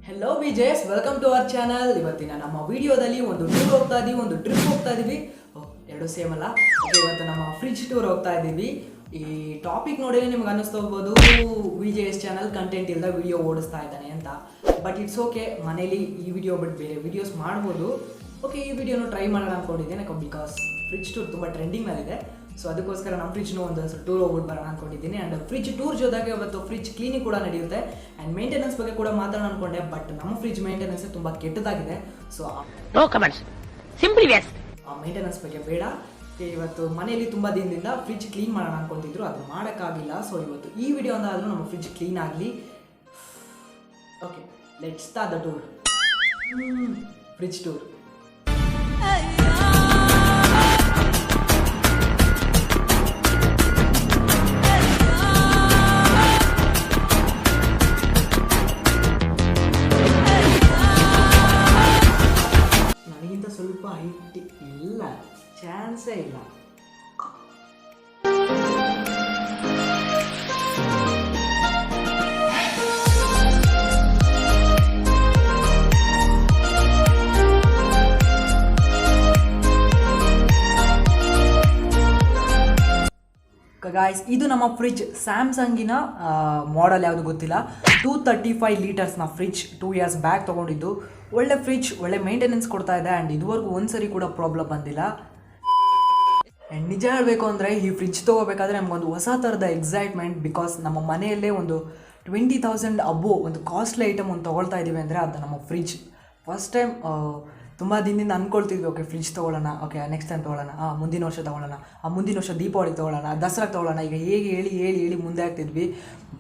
Hello ವಿಜೇಸ್, welcome to our channel. ಇವತ್ತಿನ ನಮ್ಮ ವಿಡಿಯೋದಲ್ಲಿ ಒಂದು ಟೂರ್ ಹೋಗ್ತಾ ಇದೀವಿ, ಒಂದು ಟ್ರಿಪ್ ಹೋಗ್ತಾ ಇದೀವಿ. ಎರಡು ಸೇಮ್ ಅಲ್ಲ. ಇವತ್ತು ನಮ್ಮ ಫ್ರಿಡ್ಜ್ ಟೂರ್ ಹೋಗ್ತಾ ಇದ್ದೀವಿ. ಈ ಟಾಪಿಕ್ ನೋಡಿ ನಿಮ್ಗೆ ಅನ್ನಿಸ್ತಾ ಹೋಗ್ಬೋದು, ವಿಜೇಸ್ ಚಾನಲ್ ಕಂಟೆಂಟ್ ಇಲ್ಲದ ವಿಡಿಯೋ ಓಡಿಸ್ತಾ ಇದ್ದಾನೆ ಅಂತ. ಬಟ್ ಇಟ್ಸ್ ಓಕೆ, ಮನೇಲಿ ಈ ವಿಡಿಯೋ ಬಿಟ್ಟು ಬೇರೆ ವಿಡಿಯೋಸ್ ಮಾಡ್ಬೋದು. ಓಕೆ, ಈ ವಿಡಿಯೋನು ಟ್ರೈ ಮಾಡೋಣ ಅಂದ್ಕೊಂಡಿದ್ದೇನೆ, ಬಿಕಾಸ್ ಫ್ರಿಡ್ಜ್ ಟೂರ್ ತುಂಬ ಟ್ರೆಂಡಿಂಗಲ್ಲಿದೆ. ಸೊ ಅದಕ್ಕೋಸ್ಕರ ನಮ್ಮ ಫ್ರಿಡ್ಜ್ನು ಒಂದು ಟೂರ್ ಹೋಗ್ಬಿಟ್ಟು ಬರೋಣ ಅಂದ್ಕೊಂಡಿದ್ದೀನಿ. ಆ್ಯಂಡ್ ಫ್ರಿಡ್ಜ್ ಟೂರ್ ಜೊತೆಗೆ ಇವತ್ತು ಫ್ರಿಡ್ಜ್ ಕ್ಲೀನಿಂಗ್ ಕೂಡ ನಡೆಯುತ್ತೆ. ಆ್ಯಂಡ್ ಮೇಂಟೆನೆನ್ಸ್ ಬಗ್ಗೆ ಕೂಡ ಮಾತಾಡೋಣ ಅಂದ್ಕೊಂಡೆ, ಬಟ್ ನಮ್ಮ ಫ್ರಿಡ್ಜ್ ಮೇಂಟೆನೆನ್ಸ್ ತುಂಬ ಕೆಟ್ಟದಾಗಿದೆ. ಸೊ ಆ ಮೇಂಟೆನೆನ್ಸ್ ಬಗ್ಗೆ ಬೇಡ. ಇವತ್ತು ಮನೆಯಲ್ಲಿ ತುಂಬ ದಿನದಿಂದ ಫ್ರಿಡ್ಜ್ ಕ್ಲೀನ್ ಮಾಡೋಣ ಅಂದ್ಕೊತಿದ್ರು, ಅದು ಮಾಡೋಕ್ಕಾಗಿಲ್ಲ. ಸೊ ಇವತ್ತು ಈ ವಿಡಿಯೋ ಅಂದಾದರೂ ನಮ್ಮ ಫ್ರಿಡ್ಜ್ ಕ್ಲೀನ್ ಆಗಲಿ. Okay, let's start the tour. Fridge tour. ಸ್ವಲ್ಪ ಹೈಟ್ ಇಲ್ಲ, ಚಾನ್ಸೇ ಇಲ್ಲ. ಗಾಯ್ಸ್, ಇದು ನಮ್ಮ ಫ್ರಿಡ್ಜ್. ಸ್ಯಾಮ್ಸಂಗಿನ ಮಾಡೆಲ್ ಯಾವುದು ಗೊತ್ತಿಲ್ಲ, 235 ಲೀಟರ್ಸ್ನ ಫ್ರಿಡ್ಜ್. 2 years ಬ್ಯಾಕ್ ತೊಗೊಂಡಿದ್ದು. ಒಳ್ಳೆ ಫ್ರಿಡ್ಜ್, ಒಳ್ಳೆ ಮೇಂಟೆನೆನ್ಸ್ ಕೊಡ್ತಾ ಇದೆ. ಆ್ಯಂಡ್ ಇದುವರೆಗೂ ಒಂದ್ಸರಿ ಕೂಡ ಪ್ರಾಬ್ಲಮ್ ಬಂದಿಲ್ಲ. ಆ್ಯಂಡ್ ನಿಜ ಹೇಳಬೇಕು ಅಂದರೆ, ಈ ಫ್ರಿಡ್ಜ್ ತೊಗೋಬೇಕಾದ್ರೆ ನಮಗೊಂದು ಹೊಸ ಥರದ ಎಕ್ಸೈಟ್ಮೆಂಟ್. ಬಿಕಾಸ್ ನಮ್ಮ ಮನೆಯಲ್ಲೇ ಒಂದು 20,000 ಅಬ್ಬೋ ಒಂದು ಕಾಸ್ಟ್ಲಿ ಐಟಮ್ ಒಂದು ತೊಗೊಳ್ತಾ ಇದ್ದೀವಿ ಅಂದರೆ ಅದು ನಮ್ಮ ಫ್ರಿಡ್ಜ್. ಫಸ್ಟ್ ಟೈಮ್ ತುಂಬ ದಿನದಿಂದ ಅಂದ್ಕೊಳ್ತಿದ್ವಿ, ಓಕೆ ಫ್ರಿಡ್ಜ್ ತೊಗೊಳ್ಳೋಣ, ಓಕೆ ನೆಕ್ಸ್ಟ್ ಟೈಮ್ ತೊಗೊಳ್ಳೋಣ, ಮುಂದಿನ ವರ್ಷ ತೊಗೊಳ್ಳೋಣ, ಮುಂದಿನ ವರ್ಷ ದೀಪಾವಳಿಗೆ ತೊಗೊಳ್ಳೋಣ, ದಸರಾಗೆ ತೊಗೊಳ್ಳೋಣ. ಈಗ ಹೇಗೆ ಹೇಳಿ ಮುಂದೆ ಆಗ್ತಿದ್ವಿ.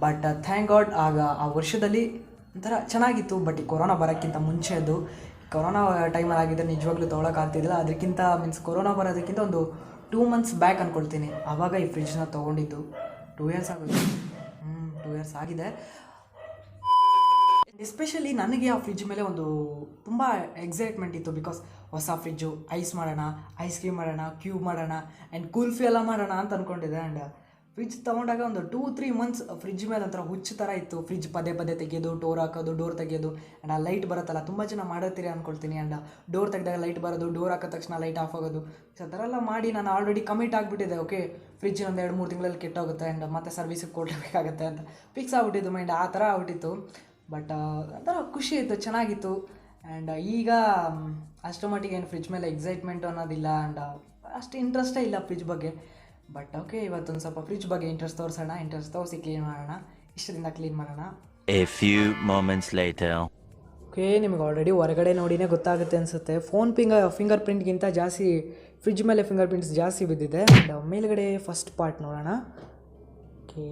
ಬಟ್ ಥ್ಯಾಂಕ್ ಗಾಡ್, ಆಗ ಆ ವರ್ಷದಲ್ಲಿ ಒಂಥರ ಚೆನ್ನಾಗಿತ್ತು. ಬಟ್ ಈ ಕೊರೋನಾ ಬರೋಕ್ಕಿಂತ ಮುಂಚೆದು, ಕೊರೋನಾ ಟೈಮಲ್ಲಿ ಆಗಿದ್ದರೆ ನಿಜವಾಗ್ಲೂ ತೊಗೊಳಕ್ಕಾಗ್ತಿದ್ದಿಲ್ಲ. ಅದಕ್ಕಿಂತ ಕೊರೋನಾ ಬರೋದಕ್ಕಿಂತ ಒಂದು 2 months ಬ್ಯಾಕ್ ಅಂದ್ಕೊಳ್ತೀನಿ, ಆವಾಗ ಈ ಫ್ರಿಡ್ಜ್ನ ತೊಗೊಂಡಿದ್ದು. 2 years ಆಗುತ್ತೆ. 2 years ಆಗಿದೆ. ಎಸ್ಪೆಷಲಿ ನನಗೆ ಆ ಫ್ರಿಡ್ಜ್ ಮೇಲೆ ಒಂದು ತುಂಬ ಎಕ್ಸೈಟ್ಮೆಂಟ್ ಇತ್ತು. ಬಿಕಾಸ್ ಹೊಸ ಫ್ರಿಡ್ಜು, ಐಸ್ ಮಾಡೋಣ, ಐಸ್ ಕ್ರೀಮ್ ಮಾಡೋಣ, ಕ್ಯೂಬ್ ಮಾಡೋಣ, ಆ್ಯಂಡ್ ಕೂಲ್ಫಿ ಎಲ್ಲ ಮಾಡೋಣ ಅಂತ ಅಂದ್ಕೊಂಡಿದ್ದೆ. ಆ್ಯಂಡ್ ಫ್ರಿಡ್ಜ್ ತೊಗೊಂಡಾಗ ಒಂದು 2-3 months ಫ್ರಿಡ್ಜ್ ಮೇಲೆ ಒಂಥರ ಹುಚ್ಚು ಥರ ಇತ್ತು. ಫ್ರಿಡ್ಜ್ ಪದೇ ತೆಗೆಯೋದು, ಡೋರ್ ಹಾಕೋದು, ಡೋರ್ ತೆಗೆಯೋದು. ಆ್ಯಂಡ್ ಆ ಲೈಟ್ ಬರುತ್ತಲ್ಲ, ತುಂಬ ಜನ ಮಾಡಿರ್ತೀರಿ ಅಂದ್ಕೊಳ್ತೀನಿ. ಆ್ಯಂಡ್ ಡೋರ್ ತೆಗೆದಾಗ ಲೈಟ್ ಬರೋದು, ಡೋರ್ ಹಾಕಿದ ತಕ್ಷಣ ಲೈಟ್ ಆಫ್ ಆಗೋದು. ಸೊ ಆ ಥರ ಎಲ್ಲ ಮಾಡಿ ನಾನು ಆಲ್ರೆಡಿ ಕಮಿಟ್ ಆಗಿಬಿಟ್ಟಿದ್ದೆ. ಓಕೆ, ಫ್ರಿಡ್ಜ್ ಒಂದು 2-3 ತಿಂಗಳಲ್ಲಿ ಕೆಟ್ಟೋಗುತ್ತೆ ಆ್ಯಂಡ್ ಮತ್ತೆ ಸರ್ವಿಸಿಗೆ ಕೊಡಬೇಕಾಗತ್ತೆ ಅಂತ ಫಿಕ್ಸ್ ಆಗಿಬಿಟ್ಟಿದ್ದು ಮೈಂಡ್. ಆ ಥರ ಆಗ್ಬಿಟ್ಟಿತ್ತು. ಬಟ್ ಒಂಥರ ಖುಷಿ ಇತ್ತು, ಚೆನ್ನಾಗಿತ್ತು. ಆ್ಯಂಡ್ ಈಗ ಅಷ್ಟು ಮಟ್ಟಿಗೆ ಏನು ಫ್ರಿಡ್ಜ್ ಮೇಲೆ ಎಕ್ಸೈಟ್ಮೆಂಟ್ ಅನ್ನೋದಿಲ್ಲ. ಆ್ಯಂಡ್ ಅಷ್ಟು ಇಂಟ್ರೆಸ್ಟೇ ಇಲ್ಲ ಫ್ರಿಡ್ಜ್ ಬಗ್ಗೆ. ಬಟ್ ಓಕೆ, ಇವತ್ತೊಂದು ಸ್ವಲ್ಪ ಫ್ರಿಡ್ಜ್ ಬಗ್ಗೆ ಇಂಟ್ರೆಸ್ಟ್ ತೋರಿಸೋಣ. ಇಂಟ್ರೆಸ್ಟ್ ತೋರಿಸಿ ಕ್ಲೀನ್ ಮಾಡೋಣ, ಇಷ್ಟದಿಂದ ಕ್ಲೀನ್ ಮಾಡೋಣ. A few moments later. Okay, ನಿಮಗೆ ಆಲ್ರೆಡಿ ಹೊರಗಡೆ ನೋಡಿನೇ ಗೊತ್ತಾಗುತ್ತೆ ಅನಿಸುತ್ತೆ. ಫಿಂಗರ್ ಪ್ರಿಂಟ್ಗಿಂತ ಜಾಸ್ತಿ ಫ್ರಿಡ್ಜ್ ಮೇಲೆ ಫಿಂಗರ್ ಪ್ರಿಂಟ್ಸ್ ಜಾಸ್ತಿ ಬಿದ್ದಿದೆ. ಆ್ಯಂಡ್ ಮೇಲ್ಗಡೆ ಫಸ್ಟ್ ಪಾರ್ಟ್ ನೋಡೋಣ. ಓಕೆ,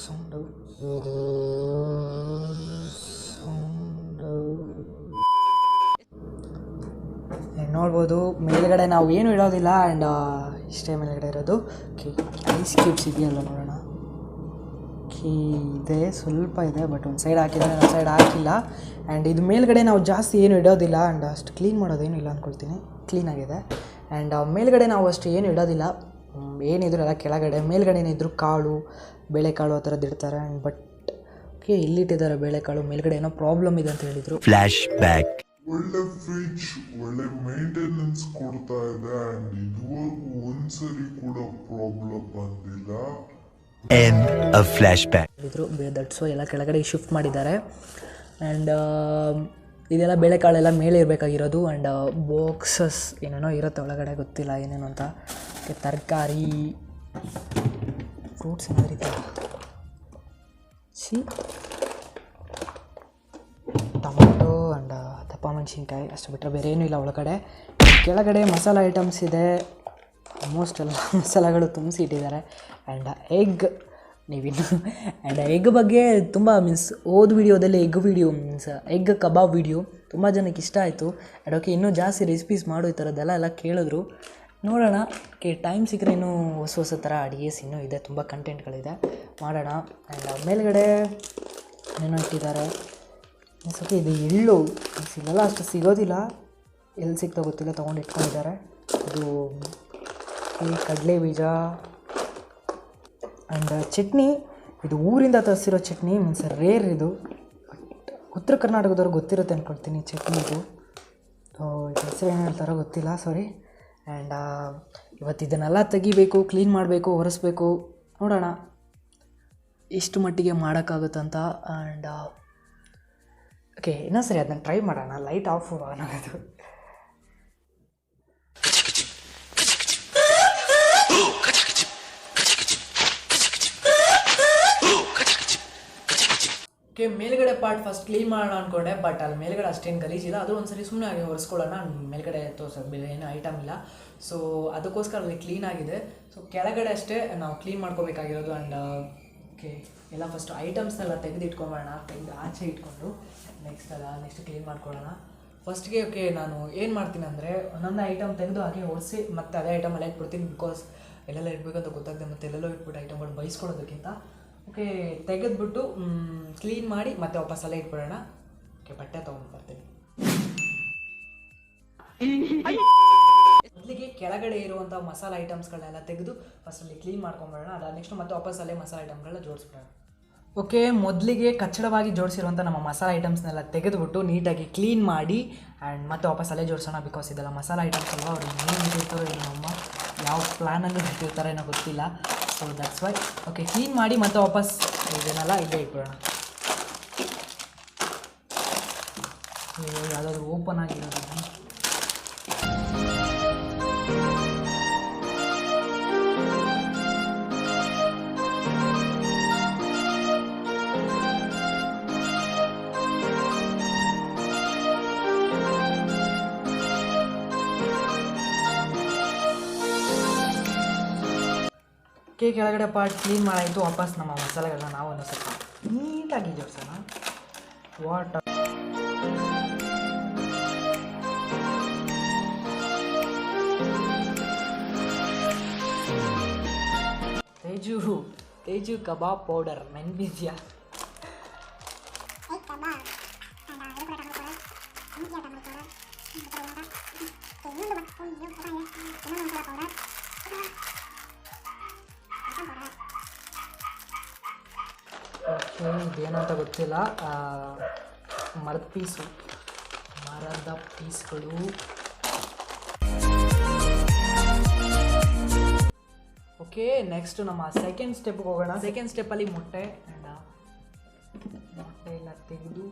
ಸೌಂಡು ನೋಡ್ಬೋದು. ಮೇಲ್ಗಡೆ ನಾವು ಏನು ಇಡೋದಿಲ್ಲ. ಆ್ಯಂಡ್ ಇಷ್ಟೇ ಮೇಲ್ಗಡೆ ಇರೋದು. ಓಕೆ, ಐಸ್ ಕ್ಯೂಬ್ಸ್ ಇದೆಯಲ್ಲ ನೋಡೋಣ. ಓಕೆ, ಇದೆ, ಸ್ವಲ್ಪ ಇದೆ. ಬಟ್ ಒಂದು ಸೈಡ್ ಹಾಕಿದರೆ ಒಂದು ಸೈಡ್ ಹಾಕಿಲ್ಲ. ಆ್ಯಂಡ್ ಇದು ಮೇಲ್ಗಡೆ ನಾವು ಜಾಸ್ತಿ ಏನು ಇಡೋದಿಲ್ಲ. ಆ್ಯಂಡ್ ಅಷ್ಟು ಕ್ಲೀನ್ ಮಾಡೋದೇನು ಇಲ್ಲ ಅಂದ್ಕೊಳ್ತೀನಿ, ಕ್ಲೀನಾಗಿದೆ. ಆ್ಯಂಡ್ ಮೇಲ್ಗಡೆ ನಾವು ಅಷ್ಟು ಏನು ಇಡೋದಿಲ್ಲ. ಏನಿದ್ರು ಎಲ್ಲ ಕೆಳಗಡೆ. ಮೇಲ್ಗಡೆ ಏನಿದ್ರು ಕಾಳು, ಬೇಳೆಕಾಳು ಆ ಥರದ್ದು ಇಡ್ತಾರೆ. ಆ್ಯಂಡ್ ಬಟ್ ಓಕೆ, ಇಲ್ಲಿಟ್ಟಿದ್ದಾರೆ ಬೇಳೆಕಾಳು. ಮೇಲ್ಗಡೆ ಏನೋ ಪ್ರಾಬ್ಲಮ್ ಇದೆ ಅಂತ ಹೇಳಿದರು. Flash back. ಒಳ್ಳೆ ಫ್ರಿಡ್ಜ್, ಒಳ್ಳೆ ಮೇಂಟೆನೆನ್ಸ್ ಕೊಡ್ತಾ ಇದೆ. ಆ್ಯಂಡ್ ಇದುವರೆಗೂ ಒಂದ್ಸರಿ ಕೂಡ ಪ್ರಾಬ್ಲಮ್ ಬಂದಿಲ್ಲ. End of flashback. ಹೇಳಿದ್ರು ದಟ್ಸೋ ಎಲ್ಲ ಕೆಳಗಡೆ ಶಿಫ್ಟ್ ಮಾಡಿದ್ದಾರೆ. ಆ್ಯಂಡ್ ಇದೆಲ್ಲ ಬೇಳೆಕಾಳೆಲ್ಲ ಮೇಲೆ ಇರಬೇಕಾಗಿರೋದು. ಆ್ಯಂಡ್ ಬಾಕ್ಸಸ್ ಏನೇನೋ ಇರುತ್ತೆ ಒಳಗಡೆ, ಗೊತ್ತಿಲ್ಲ ಏನೇನು ಅಂತ. ತರಕಾರಿ, ಫ್ರೂಟ್ಸ್ ಏನಾದ್ರು ಇದೆ, ಟೊಮೊಟೊ ಆ್ಯಂಡ್ ದಪ್ಪ ಮೆಣಸಿನ್ಕಾಯಿ, ಅಷ್ಟು ಬಿಟ್ಟರೆ ಬೇರೆ ಏನೂ ಇಲ್ಲ ಒಳಗಡೆ. ಕೆಳಗಡೆ ಮಸಾಲ ಐಟಮ್ಸ್ ಇದೆ. ಆಲ್ಮೋಸ್ಟ್ ಎಲ್ಲ ಮಸಾಲೆಗಳು ತುಂಬಿಸಿ ಇಟ್ಟಿದ್ದಾರೆ. ಆ್ಯಂಡ್ ಎಗ್ ನೀವಿನ್ನು ಆ್ಯಂಡ್ ಎಗ್ ಬಗ್ಗೆ ತುಂಬ ಹೋದ ವೀಡಿಯೋದಲ್ಲಿ ಎಗ್ ಕಬಾಬ್ ವೀಡಿಯೋ ತುಂಬ ಜನಕ್ಕೆ ಇಷ್ಟ ಆಯಿತು. ಆ್ಯಂಡ್ ಓಕೆ, ಇನ್ನೂ ಜಾಸ್ತಿ ರೆಸಿಪೀಸ್ ಮಾಡು ಈ ಥರದ್ದೆಲ್ಲ ಕೇಳಿದ್ರು. ನೋಡೋಣ. ಓಕೆ, ಟೈಮ್ ಸಿಕ್ಕರೆ ಇನ್ನೂ ಹೊಸ ಥರ ಅಡುಗೆಸ್ ಇನ್ನೂ ಇದೆ, ತುಂಬ ಕಂಟೆಂಟ್ಗಳಿದೆ, ಮಾಡೋಣ. ಆ್ಯಂಡ್ ಮೇಲ್ಗಡೆ ಏನೋ ಇಟ್ಟಿದ್ದಾರೆ. ಓಕೆ, ಇದು ಎಳ್ಳು ಇಲ್ಲೆಲ್ಲ ಅಷ್ಟು ಸಿಗೋದಿಲ್ಲ, ಎಲ್ಲಿ ಸಿಗ್ತಾ ಗೊತ್ತಿಲ್ಲ, ತೊಗೊಂಡು ಇಟ್ಕೊಂಡಿದ್ದಾರೆ. ಇದು ಈ ಕಡಲೆ ಬೀಜ ಆ್ಯಂಡ್ ಚಟ್ನಿ. ಇದು ಊರಿಂದ ತರಿಸಿರೋ ಚಟ್ನಿ, ಮೀನ್ಸ್ ರೇರ್ ಇದು. ಉತ್ತರ ಕರ್ನಾಟಕದವ್ರು ಗೊತ್ತಿರುತ್ತೆ ಅಂದ್ಕೊಳ್ತೀನಿ ಚಟ್ನಿದು. ಹೆಸರು ಏನು ಹೇಳ್ತಾರೋ ಗೊತ್ತಿಲ್ಲ, ಸಾರಿ. ಆ್ಯಂಡ್ ಇವತ್ತು ಇದನ್ನೆಲ್ಲ ತೆಗಿಬೇಕು, ಕ್ಲೀನ್ ಮಾಡಬೇಕು, ಒರೆಸ್ಬೇಕು. ನೋಡೋಣ ಎಷ್ಟು ಮಟ್ಟಿಗೆ ಮಾಡೋಕ್ಕಾಗುತ್ತಂತ. ಆ್ಯಂಡ್ ಓಕೆ, ಇನ್ನೂ ಸರಿ ಅದನ್ನ ಟ್ರೈ ಮಾಡೋಣ. ಲೈಟ್ ಆಫ್ ಅನ್ನೋದು. ಓಕೆ, ಮೇಲ್ಗಡೆ ಪಾರ್ಟ್ ಫಸ್ಟ್ ಕ್ಲೀನ್ ಮಾಡೋಣ ಅಂದ್ಕೊಂಡೆ, ಬಟ್ ಅಲ್ಲಿ ಮೇಲ್ಗಡೆ ಅಷ್ಟೇನು ಗಲೀಜಿಲ್ಲ. ಅದು ಒಂದ್ಸರಿ ಸುಮ್ಮನೆ ಆಗಿ ಒರೆಸ್ಕೊಳ್ಳೋಣ. ಮೇಲ್ಗಡೆ ತೋರ್ಸೋದು ಏನು ಐಟಮ್ ಇಲ್ಲ, ಸೊ ಅದಕ್ಕೋಸ್ಕರ ಅಲ್ಲಿ ಕ್ಲೀನ್ ಆಗಿದೆ. ಸೊ ಕೆಳಗಡೆ ಅಷ್ಟೇ ನಾವು ಕ್ಲೀನ್ ಮಾಡ್ಕೋಬೇಕಾಗಿರೋದು. ಆ್ಯಂಡ್ ಓಕೆ, ಎಲ್ಲ ಫಸ್ಟ್ ಐಟಮ್ಸ್ನೆಲ್ಲ ತೆಗೆದು ಇಟ್ಕೊಂಬೋಣ. ತೆಗೆದು ಆಚೆ ಇಟ್ಕೊಂಡು ನೆಕ್ಸ್ಟ್ ಕ್ಲೀನ್ ಮಾಡ್ಕೊಳ್ಳೋಣ. ಫಸ್ಟ್ಗೆ ಓಕೆ, ನಾನು ಏನು ಮಾಡ್ತೀನಿ ಅಂದರೆ ಒಂದೊಂದು ಐಟಮ್ ತೆಗೆದು ಹಾಗೆ ಒರೆಸಿ ಮತ್ತೆ ಅದೇ ಐಟಮ್ ಎಲ್ಲ ಇಟ್ಬಿಡ್ತೀನಿ. ಬಿಕಾಸ್ ಎಲ್ಲೆಲ್ಲ ಇಡಬೇಕಂತ ಗೊತ್ತಾಗ್ತದೆ, ಮತ್ತು ಎಲ್ಲೆಲ್ಲೋ ಇಟ್ಬಿಟ್ಟು ಐಟಮ್ಗಳು ಬೈಸ್ಕೊಳ್ಳೋದಕ್ಕಿಂತ ಓಕೆ ತೆಗೆದ್ಬಿಟ್ಟು ಕ್ಲೀನ್ ಮಾಡಿ ಮತ್ತೆ ವಾಪಸ್ ಅಲ್ಲೇ ಇಟ್ಬಿಡೋಣ. ಓಕೆ, ಬಟ್ಟೆ ತೊಗೊಂಡು ಬರ್ತೀನಿ. ಮೊದಲಿಗೆ ಕೆಳಗಡೆ ಇರುವಂಥ ಮಸಾಲೆ ಐಟಮ್ಸ್ಗಳನ್ನೆಲ್ಲ ತೆಗೆದು ಫಸ್ಟಲ್ಲಿ ಕ್ಲೀನ್ ಮಾಡ್ಕೊಂಬಿಡೋಣ. ಅದಾದ ನೆಕ್ಸ್ಟ್ ಮತ್ತೆ ವಾಪಸ್ ಅಲ್ಲೇ ಮಸಾಲೆ ಐಟಮ್ಗಳನ್ನ ಜೋಡಿಸ್ಬಿಡೋಣ. ಓಕೆ, ಮೊದಲಿಗೆ ಕಚ್ಚಡವಾಗಿ ಜೋಡಿಸಿರುವಂಥ ನಮ್ಮ ಮಸಾಲೆ ಐಟಮ್ಸ್ನೆಲ್ಲ ತೆಗೆದುಬಿಟ್ಟು ನೀಟಾಗಿ ಕ್ಲೀನ್ ಮಾಡಿ ಆ್ಯಂಡ್ ಮತ್ತೆ ವಾಪಸ್ ಅಲ್ಲೇ ಜೋಡಿಸೋಣ. ಬಿಕಾಸ್ ಇದೆಲ್ಲ ಮಸಾಲೆ ಐಟಮ್ಸ್ ಅಲ್ವಾ, ಅವ್ರು ಏನು ಇಟ್ಟಿರ್ತಾರೋ ಏನೋ ನಮ್ಮ ಯಾವ ಪ್ಲ್ಯಾನಲ್ಲಿ ಇಟ್ಟಿರ್ತಾರೋ ಏನೋ ಗೊತ್ತಿಲ್ಲ. So that's why okay, clean ಮಾಡಿ ಮತ್ತೆ ವಾಪಸ್ ಇದನ್ನೆಲ್ಲ ಇಲ್ಲೇ ಇಟ್ಬಿಡೋಣ. ಯಾವುದಾದ್ರೂ ಓಪನ್ ಆಗಿರೋದು. ಕೆಳಗಡೆ ಪಾರ್ಟ್ ಕ್ಲೀನ್ ಮಾಡಾಯಿತು. ವಾಪಸ್ ನಮ್ಮ ಮಸಾಲೆಗಳನ್ನ ನಾವು ಒಂದು ಸ್ವಲ್ಪ ನೀಟಾಗಿ ಜೋಡಿಸೋಣ. ವಾಟರ್ ತೇಜು ಕಬಾಬ್ ಪೌಡರ್ ನೆನಪಿದೆಯಾ? ಓಕೆ, ಇದೇನಂತ ಗೊತ್ತಿಲ್ಲ. ಮರದ ಪೀಸ್ಗಳು. ಓಕೆ, ನೆಕ್ಸ್ಟ್ ನಮ್ಮ ಸೆಕೆಂಡ್ ಸ್ಟೆಪ್ಗೆ ಹೋಗೋಣ. ಸೆಕೆಂಡ್ ಸ್ಟೆಪ್ಪಲ್ಲಿ ಮೊಟ್ಟೆ ಎಲ್ಲ ತೆಗೆದು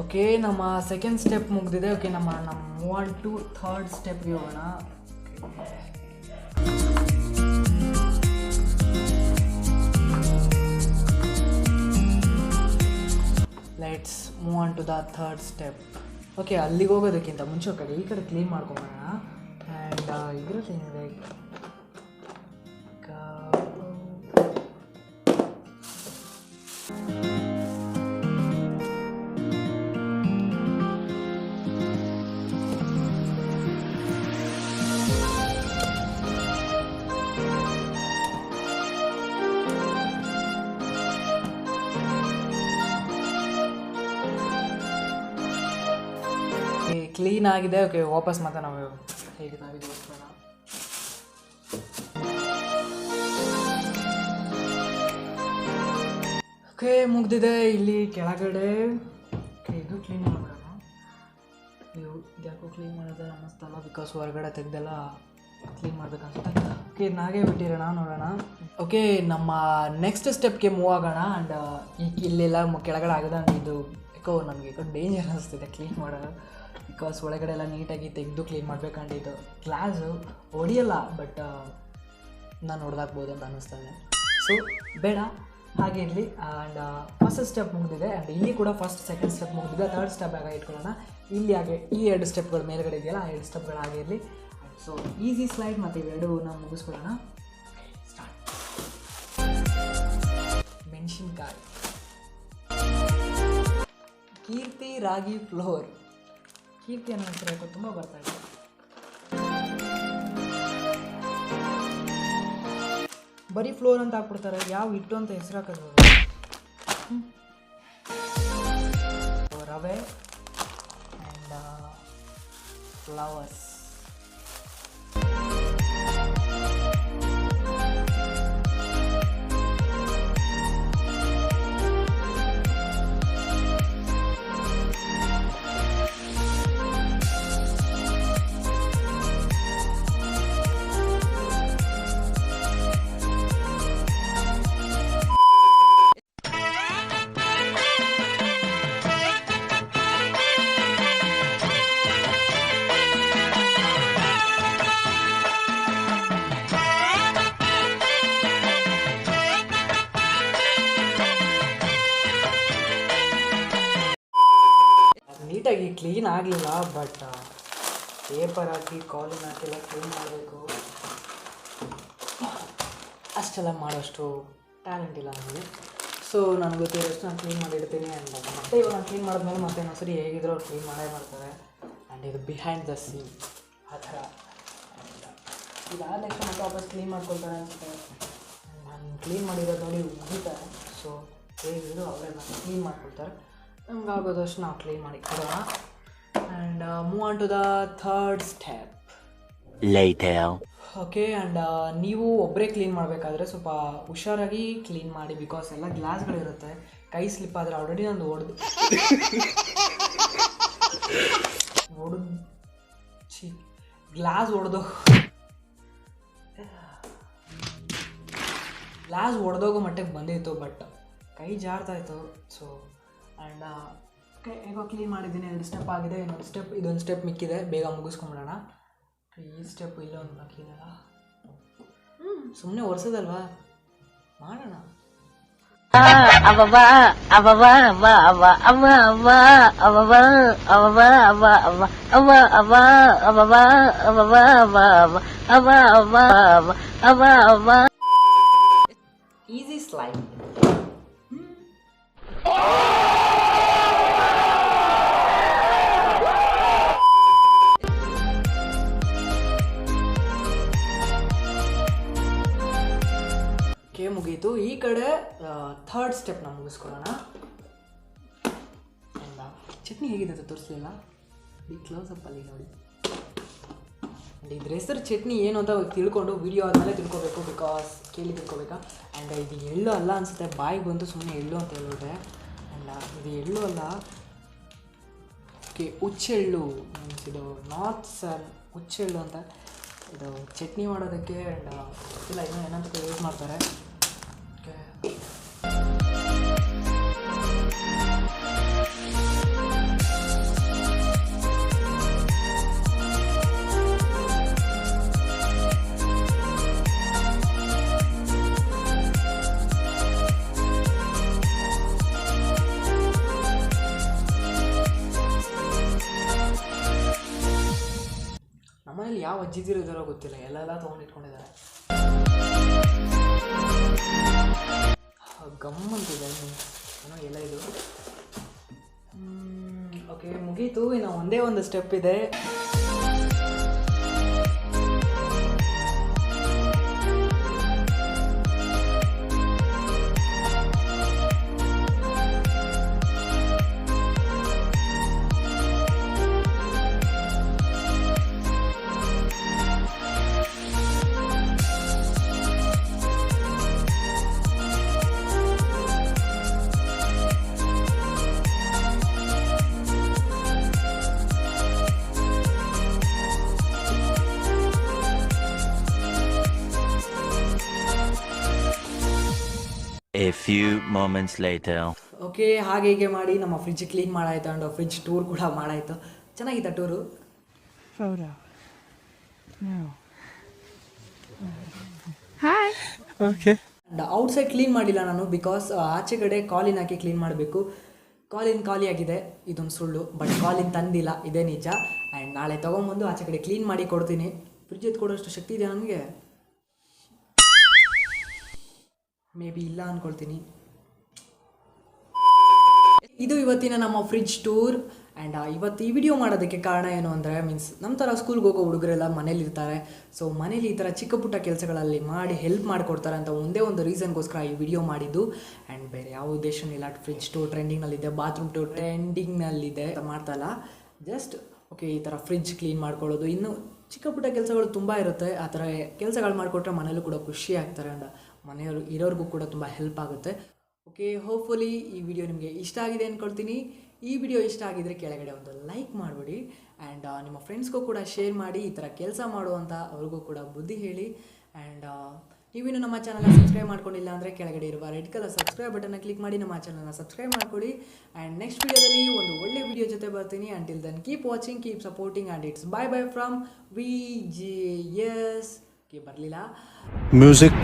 ಓಕೆ, ನಮ್ಮ ಸೆಕೆಂಡ್ ಸ್ಟೆಪ್ ಮುಗಿದಿದೆ. ಓಕೆ, ನಮ್ಮ ಮೂವ್ ಆನ್ ಟು ಥರ್ಡ್ ಸ್ಟೆಪ್ಗೆ ಹೋಗೋಣ. Let's move on to the third step. Okay, ಅಲ್ಲಿಗೆ ಹೋಗೋದಕ್ಕಿಂತ ಮುಂಚೆ ಈ ಕಡೆ ಕ್ಲೀನ್ ಮಾಡ್ಕೊಂಬೋಣ. ಆ್ಯಂಡ್ ಇದರಲ್ಲಿ ಏನಿದೆ, ಕ್ಲೀನ್ ಆಗಿದೆ. ಓಕೆ, ವಾಪಸ್ ಮತ್ತೆ ನಾವು ಹೇಗೆ ನಾವಿದು ಓಡಿಸೋಣ. ಓಕೆ, ಮುಗ್ದಿದೆ. ಇಲ್ಲಿ ಕೆಳಗಡೆ ಓಕೆ, ಇದು ಕ್ಲೀನ್ ಮಾಡೋಣ. ಯಾಕೋ ಕ್ಲೀನ್ ಮಾಡೋದು ಅನ್ನಿಸ್ತಲ್ಲ, ಬಿಕಾಸ್ ಹೊರಗಡೆ ತೆಗೆದೆಲ್ಲ ಕ್ಲೀನ್ ಮಾಡ್ಬೇಕಂತ. ಓಕೆ, ನಾಗೇ ಬಿಟ್ಟಿರೋಣ, ನೋಡೋಣ. ಓಕೆ, ನಮ್ಮ ನೆಕ್ಸ್ಟ್ ಸ್ಟೆಪ್ಗೆ ಮೂವ್ ಆಗೋಣ. ಆ್ಯಂಡ್ ಇಲ್ಲೆಲ್ಲ ಕೆಳಗಡೆ ಆಗಿದೆ. ಆ್ಯಂಡ್ ಇದು ಯಾಕೋ ನನಗೆ ಡೇಂಜರ್ ಅನ್ನಿಸ್ತಿದೆ ಕ್ಲೀನ್ ಮಾಡೋದು. ಬಿಕಾಸ್ ಒಳಗಡೆ ಎಲ್ಲ ನೀಟಾಗಿ ತೆಗೆದು ಕ್ಲೀನ್ ಮಾಡಬೇಕಂಡು ಇದು ಗ್ಲಾಸು ಹೊಡಿಯಲ್ಲ, ಬಟ್ ನಾನು ಹೊಡೆದಾಕ್ಬೋದು ಅಂತ ಅನ್ನಿಸ್ತಾ ಇದೆ. ಸೊ ಬೇಡ, ಹಾಗೆ ಇರಲಿ. ಆ್ಯಂಡ್ ಫಸ್ಟ್ ಸ್ಟೆಪ್ ಮುಗಿದಿದೆ ಆ್ಯಂಡ್ ಇಲ್ಲಿ ಕೂಡ ಫಸ್ಟ್ ಸೆಕೆಂಡ್ ಸ್ಟೆಪ್ ಮುಗಿದಿದೆ. ಥರ್ಡ್ ಸ್ಟೆಪ್ ಆಗ ಇಟ್ಕೊಳ್ಳೋಣ. ಇಲ್ಲಿ ಹಾಗೆ ಈ 2 ಸ್ಟೆಪ್ಗಳು ಮೇಲ್ಗಡೆ ಇದೆಯಲ್ಲ, ಆ 2 ಸ್ಟೆಪ್ಗಳು ಹಾಗೆ ಇರಲಿ. ಸೊ ಈಸಿ ಸ್ಲೈಡ್ ಮತ್ತು ಇವೆರಡೂ ನಾವು ಮುಗಿಸ್ಕೊಳ್ಳೋಣ. ಸ್ಟಾರ್ಟ್. ಮೆಣಸಿನ್ಕಾಯಿ, ಕೀರ್ತಿ ರಾಗಿ ಫ್ಲೋರ್. ಕೀರ್ತಿ ಅನ್ನೋ ಹೆಸರು ತುಂಬ ಬರ್ತಾ ಇದೆ. ಬರೀ ಫ್ಲೋರ್ ಅಂತ ಹಾಕ್ಬಿಡ್ತಾರೆ, ಯಾವ ಹಿಟ್ಟು ಅಂತ ಹೆಸರು ಹಾಕೋದು. ರವೆ ಆ್ಯಂಡ್ ಫ್ಲವರ್ಸ್. ನೀಟಾಗಿ ಕ್ಲೀನ್ ಆಗಲಿಲ್ಲ, ಬಟ್ ಪೇಪರ್ ಹಾಕಿ ಕಾಲಿನ ಹಾಕಿಲ್ಲ ಕ್ಲೀನ್ ಮಾಡಬೇಕು. ಅಷ್ಟೆಲ್ಲ ಮಾಡೋಷ್ಟು ಟ್ಯಾಲೆಂಟ್ ಇಲ್ಲ ನನಗೆ. ಸೊ ನನಗೆ ಗೊತ್ತಿರೋಷ್ಟು ನಾನು ಕ್ಲೀನ್ ಮಾಡಿರ್ತೀನಿ. ಆ್ಯಂಡ್ ಮತ್ತೆ ಇವಾಗ ನಾನು ಕ್ಲೀನ್ ಮಾಡಿದ್ಮೇಲೆ ಮತ್ತೆ ಇನ್ನೊಂದ್ಸರಿ ಹೇಗಿದ್ರು ಅವ್ರು ಕ್ಲೀನ್ ಮಾಡೇ ಮಾಡ್ತಾರೆ. ಆ್ಯಂಡ್ ಇದು ಬಿಹೈಂಡ್ ದ ಸೀನ್ ಆ ಥರ. ಇದಾದ ನೆಕ್ಸ್ಟ್ ಮತ್ತೆ ವಾಪಸ್ ಕ್ಲೀನ್ ಮಾಡ್ಕೊಳ್ತಾರೆ ಅನಿಸುತ್ತೆ. ನಾನು ಕ್ಲೀನ್ ಮಾಡಿರೋದು ನೋಡಿ ಮುಗಿತಾರೆ. ಸೊ ಹೇಗಿದ್ರು ಅವರೇ ನಾನು ಕ್ಲೀನ್ ಮಾಡ್ಕೊಳ್ತಾರೆ. ನಮ್ಗೆ ಆಗೋದಷ್ಟು ನಾವು ಕ್ಲೀನ್ ಮಾಡಿ ಕೊಡೋಣ. And move on to the third step. Later. Okay. And ನೀವು ಒಬ್ಬರೇ ಕ್ಲೀನ್ ಮಾಡಬೇಕಾದ್ರೆ ಸ್ವಲ್ಪ ಹುಷಾರಾಗಿ ಕ್ಲೀನ್ ಮಾಡಿ, ಬಿಕಾಸ್ ಎಲ್ಲ ಗ್ಲಾಸ್ಗಳಿರುತ್ತೆ. ಕೈ ಸ್ಲಿಪ್ ಆದರೆ ಆಲ್ರೆಡಿ ನಂದು ಹೊಡೆದು ಗ್ಲಾಸ್ ಹೊಡೆದೋಗೋ ಮಟ್ಟಿಗೆ ಬಂದಿತ್ತು, ಬಟ್ ಕೈ ಜಾರ್ತಾಯಿತ್ತು. ಸೊ ಆ್ಯಂಡ್ ಹೇಗೋ ಕ್ಲೀನ್ ಮಾಡಿದ್ದೀನಿ. 2 ಸ್ಟೆಪ್ ಆಗಿದೆ, ಇದೊಂದು ಸ್ಟೆಪ್ ಮಿಕ್ಕಿದೆ. ಬೇಗ ಮುಗಿಸ್ಕೊಂಬಿಡೋಣ. ಈ ಸ್ಟೆಪ್ ಇಲ್ಲೊಂದು ಬಾಕಿದೆಯಲ್ಲ, ಸುಮ್ಮನೆ ಒರೆಸೋದಲ್ವಾ, ಮಾಡೋಣ. Easy slide. ಮುಗೀತು. ಈ ಕಡೆ ಥರ್ಡ್ ಸ್ಟೆಪ್ನ ಮುಗಿಸ್ಕೊಳ್ಳೋಣ. ಚಟ್ನಿ ಹೇಗಿದೆ ಅಂತ ತೋರಿಸಲಿಲ್ಲ, ಈ ಕ್ಲೋಸಪ್ಪಲ್ಲಿ ನೋಡಿ. ಇದ್ರ ಹೆಸರು ಚಟ್ನಿ ಏನು ಅಂತ ತಿಳ್ಕೊಂಡು ವಿಡಿಯೋ ಆದಮೇಲೆ ತಿಳ್ಕೊಬೇಕು, ಬಿಕಾಸ್ ತಿಳ್ಕೊಬೇಕಾ. ಆ್ಯಂಡ್ ಇದು ಎಳ್ಳು ಅಲ್ಲ ಅನಿಸುತ್ತೆ, ಬಾಯಿಗೆ ಬಂದು ಸುಮ್ಮನೆ ಎಳ್ಳು ಅಂತ ಹೇಳಿಬಿಟ್ಟೆ. ಆ್ಯಂಡ್ ಇದು ಎಳ್ಳು ಅಲ್ಲ, ಓಕೆ ಹುಚ್ಚೆಳ್ಳು ಮೀನ್ಸ್ ಇದು ನಾರ್ತ್ ಸರ್ ಹುಚ್ಚೆಳ್ಳು ಅಂತ. ಇದು ಚಟ್ನಿ ಮಾಡೋದಕ್ಕೆ ಆ್ಯಂಡ್ ಇಲ್ಲ ಇನ್ನೂ ಏನಂತ ಯೂಸ್ ಮಾಡ್ತಾರೆ. ಓಕೆ ನಮ್ಮನೇಲಿ ಯಾವ ಅಜ್ಜಿದಿರು ಇದ್ದಾರೋ ಗೊತ್ತಿಲ್ಲ, ಎಲ್ಲೆಲ್ಲ ತೊಗೊಂಡಿಟ್ಕೊಂಡಿದ್ದಾರೆ. ಗಮ್ಮಂತಿದೆ ಏನೋ ಎಲ್ಲ ಇದು. ಓಕೆ ಮುಗೀತು. ಇನ್ನು ಒಂದೇ ಒಂದು ಸ್ಟೆಪ್ ಇದೆ. A few moments later. Okay ಹಾಗೆ ಹೀಗೆ ಮಾಡಿ ನಮ್ಮ ಫ್ರಿಜ್ ಕ್ಲೀನ್ ಮಾಡಾಯ್ತು. ಆ್ಯಂಡ್ ಫ್ರಿಜ್ ಟೂರ್ ಕೂಡ ಮಾಡಾಯಿತು. ಚೆನ್ನಾಗಿತ್ತು tour. Photo. No. Hi. Okay. Outside clean ಮಾಡಿಲ್ಲ ನಾನು, ಬಿಕಾಸ್ ಆಚೆ ಕಡೆ ಕಾಲಿನ್ ಹಾಕಿ ಕ್ಲೀನ್ ಮಾಡಬೇಕು. ಕಾಲಿನ್ ಖಾಲಿಯಾಗಿದೆ, ಇದೊಂದು ಸುಳ್ಳು. ಬಟ್ ಕಾಲಿನ್ ತಂದಿಲ್ಲ, ಇದೇ ನಿಜ. ಆ್ಯಂಡ್ ನಾಳೆ ತೊಗೊಂಬಂದು ಆಚೆ ಕಡೆ ಕ್ಲೀನ್ ಮಾಡಿ ಕೊಡ್ತೀನಿ. ಫ್ರಿಜ್ ಎತ್ಕೊಡೋಷ್ಟು ಶಕ್ತಿ ಇದೆಯಾ ನನಗೆ? ಮೇ ಬಿ ಇಲ್ಲ ಅಂದ್ಕೊಳ್ತೀನಿ. ಇದು ಇವತ್ತಿನ ನಮ್ಮ ಫ್ರಿಜ್ ಟೂರ್. ಆ್ಯಂಡ್ ಇವತ್ತು ಈ ವಿಡಿಯೋ ಮಾಡೋದಕ್ಕೆ ಕಾರಣ ಏನು ಅಂದರೆ, ಮೀನ್ಸ್ ನಮ್ಮ ಥರ ಸ್ಕೂಲ್ಗೆ ಹೋಗೋ ಹುಡುಗರೆಲ್ಲ ಮನೇಲಿರ್ತಾರೆ. ಸೊ ಮನೇಲಿ ಈ ಥರ ಚಿಕ್ಕ ಪುಟ್ಟ ಕೆಲಸಗಳಲ್ಲಿ ಮಾಡಿ ಹೆಲ್ಪ್ ಮಾಡಿಕೊಡ್ತಾರೆ ಅಂತ ಒಂದೇ ಒಂದು ರೀಸನ್ಗೋಸ್ಕರ ಈ ವಿಡಿಯೋ ಮಾಡಿದ್ದು. ಆ್ಯಂಡ್ ಬೇರೆ ಯಾವ ಉದ್ದೇಶನೂ ಇಲ್ಲ. ಫ್ರಿಜ್ ಟೂರ್ ಟ್ರೆಂಡಿಂಗ್ನಲ್ಲಿದೆ, ಬಾತ್ರೂಮ್ ಟೂರ್ ಟ್ರೆಂಡಿಂಗ್ನಲ್ಲಿದೆ ಅಂತ ಮಾಡ್ತಾಯಿಲ್ಲ. ಜಸ್ಟ್ ಓಕೆ, ಈ ಥರ ಫ್ರಿಜ್ ಕ್ಲೀನ್ ಮಾಡ್ಕೊಳ್ಳೋದು, ಇನ್ನು ಚಿಕ್ಕ ಪುಟ್ಟ ಕೆಲಸಗಳು ತುಂಬ ಇರುತ್ತೆ. ಆ ಥರ ಕೆಲಸಗಳು ಮಾಡಿಕೊಟ್ರೆ ಮನೇಲೂ ಕೂಡ ಖುಷಿ ಆಗ್ತಾರೆ. ಆ್ಯಂಡ್ ಮನೆಯವರು ಇರೋರಿಗೂ ಕೂಡ ತುಂಬ ಹೆಲ್ಪ್ ಆಗುತ್ತೆ. ಓಕೆ, ಹೋಪ್ಫುಲಿ ಈ ವಿಡಿಯೋ ನಿಮಗೆ ಇಷ್ಟ ಆಗಿದೆ ಅಂದ್ಕೊಳ್ತೀನಿ. ಈ ವಿಡಿಯೋ ಇಷ್ಟ ಆಗಿದರೆ ಕೆಳಗಡೆ ಒಂದು ಲೈಕ್ ಮಾಡಿಬಿಡಿ. ಆ್ಯಂಡ್ ನಿಮ್ಮ ಫ್ರೆಂಡ್ಸ್ಗೂ ಕೂಡ ಶೇರ್ ಮಾಡಿ. ಈ ಥರ ಕೆಲಸ ಮಾಡುವಂಥ ಅವ್ರಿಗೂ ಕೂಡ ಬುದ್ಧಿ ಹೇಳಿ. ಆ್ಯಂಡ್ ನೀವಿನ್ನು ನಮ್ಮ ಚಾನಲ್ನ ಸಬ್ಸ್ಕ್ರೈಬ್ ಮಾಡ್ಕೊಂಡಿಲ್ಲ ಅಂದರೆ ಕೆಳಗಡೆ ಇರುವ ರೆಡ್ ಕಲರ್ ಸಬ್ಸ್ಕ್ರೈಬ್ ಬಟನ್ನ ಕ್ಲಿಕ್ ಮಾಡಿ ನಮ್ಮ ಚಾನಲ್ನ ಸಬ್ಸ್ಕ್ರೈಬ್ ಮಾಡ್ಕೊಳ್ಳಿ. ಆ್ಯಂಡ್ ನೆಕ್ಸ್ಟ್ ವಿಡಿಯೋದಲ್ಲಿ ಒಂದು ಒಳ್ಳೆ ವಿಡಿಯೋ ಜೊತೆ ಬರ್ತೀನಿ. Until then keep watching, keep supporting, and it's bye bye from VJS. ಬರಲಿಲ್ಲ music